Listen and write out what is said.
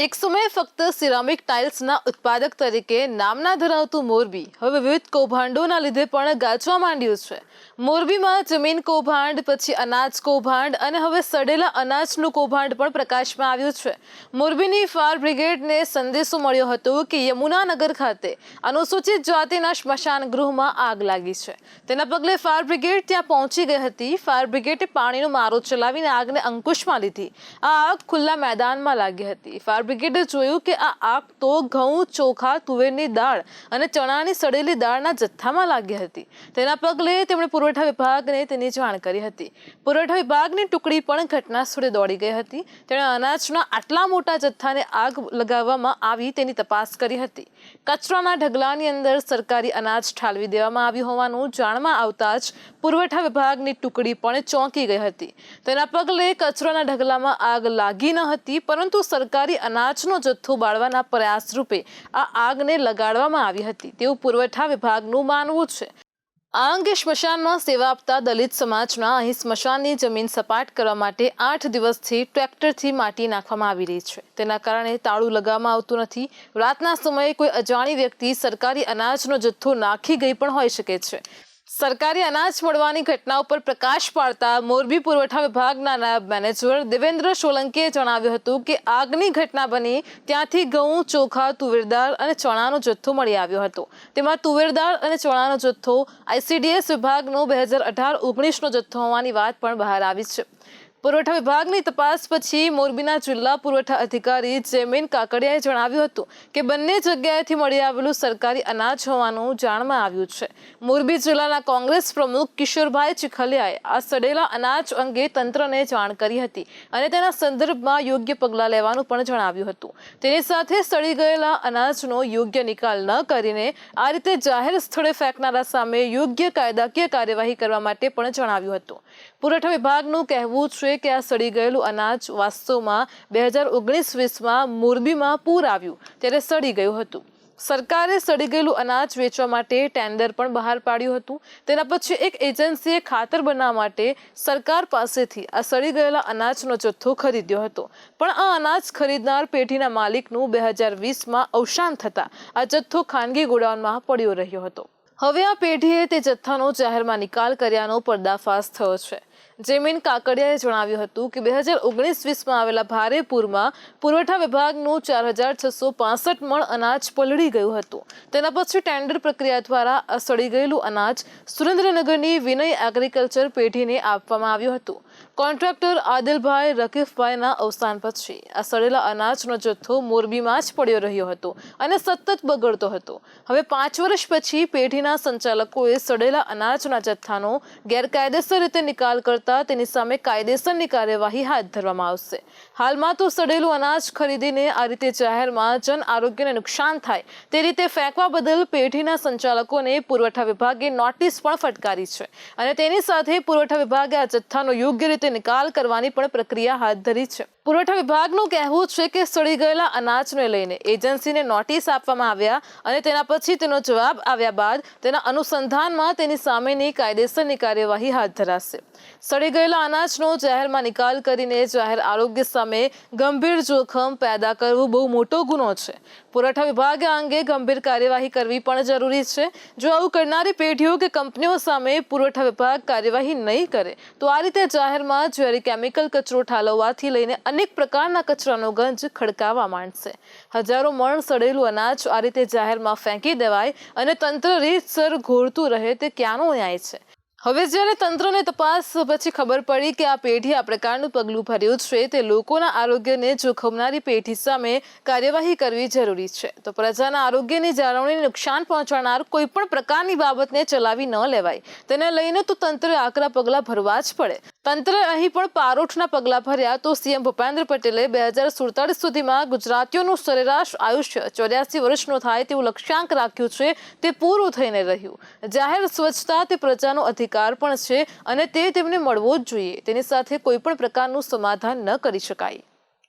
એક સમયે ફક્ત સિરામિક ટાઇલ્સના ઉત્પાદક તરીકે નામના ધરાવતું મોરબી હવે વિવિધ કૌભાંડોના લીધે પણ ગાજવા માંડ્યું છે. મોરબીમાં જમીન કૌભાંડ, પછી અનાજ કૌભાંડ અને હવે સડેલા અનાજનું કૌભાંડ પણ પ્રકાશમાં આવ્યું છે. મોરબીની ફાયર બ્રિગેડને સંદેશો મળ્યો હતો કે યમુનાનગર ખાતે અનુસૂચિત જાતિના સ્મશાન ગૃહમાં આગ લાગી છે. તેના પગલે ફાયર બ્રિગેડ ત્યાં પહોંચી ગઈ હતી. ફાયર બ્રિગેડે પાણીનો મારો ચલાવીને આગને અંકુશમાં લીધી. આ આગ ખુલ્લા મેદાનમાં લાગી હતી. ફાયર બ્રિગેડે જોયું કે આ આગ તો ઘઉં, ચોખા, તુવેરની દાળ અને ચણાની સડેલી દાળના જથ્થામાં લાગી હતી. તેના પગલે તેમણે પુરવઠા વિભાગને તેની જાણ કરી હતી. પુરવઠા વિભાગની ટુકડી પણ ઘટના સ્થળે દોડી ગઈ હતી. તેણે અનાજના આટલા મોટા જથ્થાને આગ લગાવવામાં આવી તેની તપાસ કરી હતી. કચરાના ઢગલાની અંદર સરકારી અનાજ ઠાલવી દેવામાં આવ્યું હોવાનું જાણમાં આવતા જ પુરવઠા વિભાગની ટુકડી પણ ચોંકી ગઈ હતી. તેના પગલે કચરાના ઢગલામાં આગ લાગી ન હતી, પરંતુ સરકારી અનાજનો જથ્થો બાળવાના પ્રયાસ રૂપે આ આગને લગાડવામાં આવી હતી તેવું પુરવઠા વિભાગનું માનવું છે. આ અંગે સ્મશાનમાં સેવા આપતા દલિત સમાજના અહીં સ્મશાનની જમીન સપાટ કરવા માટે 8 દિવસથી ટ્રેક્ટરથી માટી નાખવામાં આવી રહી છે. તેના કારણે તાળું લગાવવામાં આવતું નથી. રાતના સમયે કોઈ અજાણી વ્યક્તિ સરકારી અનાજનો જથ્થો નાખી ગઈ પણ હોઈ શકે છે. સરકારી અનાજ મળવાની ઘટના ઉપર પ્રકાશ પાડતા મોરબી પુરવઠા વિભાગના નાયબ મેનેજર દેવેન્દ્ર સોલંકીએ જણાવ્યું હતું કે આગની ઘટના બની ત્યાંથી ઘઉં, ચોખા, તુવેર દાળ અને ચણાનો જથ્થો મળી આવ્યો હતો. તેમાં તુવેર દાળ અને ચણાનો જથ્થો ICDS વિભાગનો 2018-19નો જથ્થો હોવાની વાત પણ બહાર આવી છે. પુરવઠા વિભાગની તપાસ પછી મોરબીના જિલ્લા પુરવઠા અધિકારી જયમીન કાકડિયાએ જણાવ્યું હતું કે બંને જગ્યાએથી મળી આવેલું સરકારી અનાજ હોવાનું જાણમાં આવ્યું છે. મોરબી જિલ્લાના કોંગ્રેસ પ્રમુખ કિશોરભાઈ ચીખલિયાએ આ સડેલા અનાજ અંગે તંત્રને જાણ કરી હતી અને તેના સંદર્ભમાં યોગ્ય પગલાં લેવાનું પણ જણાવ્યું હતું. તેની સાથે સડી ગયેલા અનાજનો યોગ્ય નિકાલ ન કરીને આ રીતે જાહેર સ્થળે ફેંકનારા સામે યોગ્ય કાયદાકીય કાર્યવાહી કરવા માટે પણ જણાવ્યું હતું. પુરવઠા વિભાગનું કહેવું છે કે આ સડી ગયેલું અનાજ વાસ્તવમાં 2019-20માં મોરબીમાં પૂર આવ્યું ત્યારે સડી ગયું હતું. સરકારે સડી ગયેલું અનાજ વેચવા માટે ટેન્ડર પણ બહાર પાડ્યું હતું. તેના પછી એક એજન્સીએ ખાતર બનાવવા માટે સરકાર પાસેથી આ સડી ગયેલા અનાજનો જથ્થો ખરીદ્યો હતો. પણ આ અનાજ ખરીદનાર પેઢીના માલિકનું 2020માં અવસાન થતાં આ જથ્થો ખાનગી ગોડાઉનમાં પડ્યો રહ્યો હતો. હવે આ પેઢીએ તે જથ્થાનો જાહેરમાં નિકાલ કર્યાનો પર્દાફાશ થયો છે. જયમીન કાકડિયાએ જણાવ્યું હતું કે 2019-20માં આવેલા ભારે પૂરમાં પુરવઠા વિભાગનું 4665 મણ અનાજ પલળી ગયું હતું. તેના પછી ટેન્ડર પ્રક્રિયા દ્વારા આ સડી ગયેલું અનાજ સુરેન્દ્રનગરની વિનય એગ્રીકલ્ચર પેઢીને આપવામાં આવ્યું હતું. કોન્ટ્રાક્ટર આદિલભાઈ રકીફભાઈના અવસાન પછી આ સડેલા અનાજનો જથ્થો મોરબીમાં જ પડ્યો રહ્યો હતો અને સતત બગડતો હતો. હવે 5 વર્ષ પછી પેઢીના સંચાલકોએ સડેલા અનાજના જથ્થાનો ગેરકાયદેસર રીતે નિકાલ કરતા તેની સામે કાયદેસરની કાર્યવાહી હાથ ધરવામાં આવશે. હાલમાં તો સડેલું અનાજ ખરીદીને આ રીતે જાહેરમાં જન આરોગ્યને નુકસાન થાય તે રીતે ફેંકવા બદલ પેઢીના સંચાલકોને પુરવઠા વિભાગે નોટિસ પણ ફટકારી છે અને તેની સાથે પુરવઠા વિભાગે આ જથ્થાનો યોગ્ય રીતે નિકાલ કરવાની પણ પ્રક્રિયા હાથ ધરી છે. પુરવઠા વિભાગનું કહેવું છે કે સડી ગયેલા અનાજને લઈને એજન્સીને નોટિસ આપવામાં આવ્યા અને તેના પછી તેનો જવાબ આવ્યા બાદ તેના અનુસંધાનમાં તેની સામેની કાયદેસરની કાર્યવાહી હાથ ધરાશે. સડી ગયેલા અનાજનો જાહેરમાં નિકાલ કરીને જાહેર આરોગ્ય સામે ગંભીર જોખમ પેદા કરવું બહુ મોટો ગુનો છે. પુરવઠા વિભાગે આ અંગે ગંભીર કાર્યવાહી કરવી પણ જરૂરી છે. જો આવું કરનારી પેઢીઓ કે કંપનીઓ સામે પુરવઠા વિભાગ કાર્યવાહી નહીં કરે તો આ રીતે જાહેરમાં ઝેરી કેમિકલ કચરો ઠાલવવાથી લઈને અનેક પ્રકારના કચરાનો ગંજ ખડકાવા માંડશે. હજારો મણ સડેલું અનાજ આ રીતે જાહેરમાં ફેંકી દેવાય અને તંત્ર રીતસર ઘોળતું રહે તે ક્યાંનો ન્યાય છે? હવે જ્યારે તંત્રને તપાસ પછી ખબર પડી કે આ પેઢી આ પ્રકારનું પગલું ભર્યું છે તે લોકોના આરોગ્યને જોખમનારી પેઢી સામે કાર્યવાહી કરવી જરૂરી છે. તો પ્રજાના આરોગ્યની જાળવણીને નુકસાન પહોંચાડનાર કોઈ પણ પ્રકારની બાબતને ચલાવી ન લેવાય. તેને લઈને તો તંત્રે આકરા પગલાં ભરવા જ પડે. તંત્રે અહીં પણ પારોઠના પગલાં ભર્યા તો CM ભૂપેન્દ્ર પટેલે 2047 સુધીમાં ગુજરાતીઓનું સરેરાશ આયુષ્ય 84 વર્ષનું થાય તેવું લક્ષ્યાંક રાખ્યું છે. તે પૂરું થઈને રહ્યું. જાહેર સ્વચ્છતા તે પ્રજાનો અધિકાર પણ છે અને તે તેમને મળવો જ જોઈએ. તેની સાથે કોઈ પણ પ્રકારનું સમાધાન ન કરી શકાય.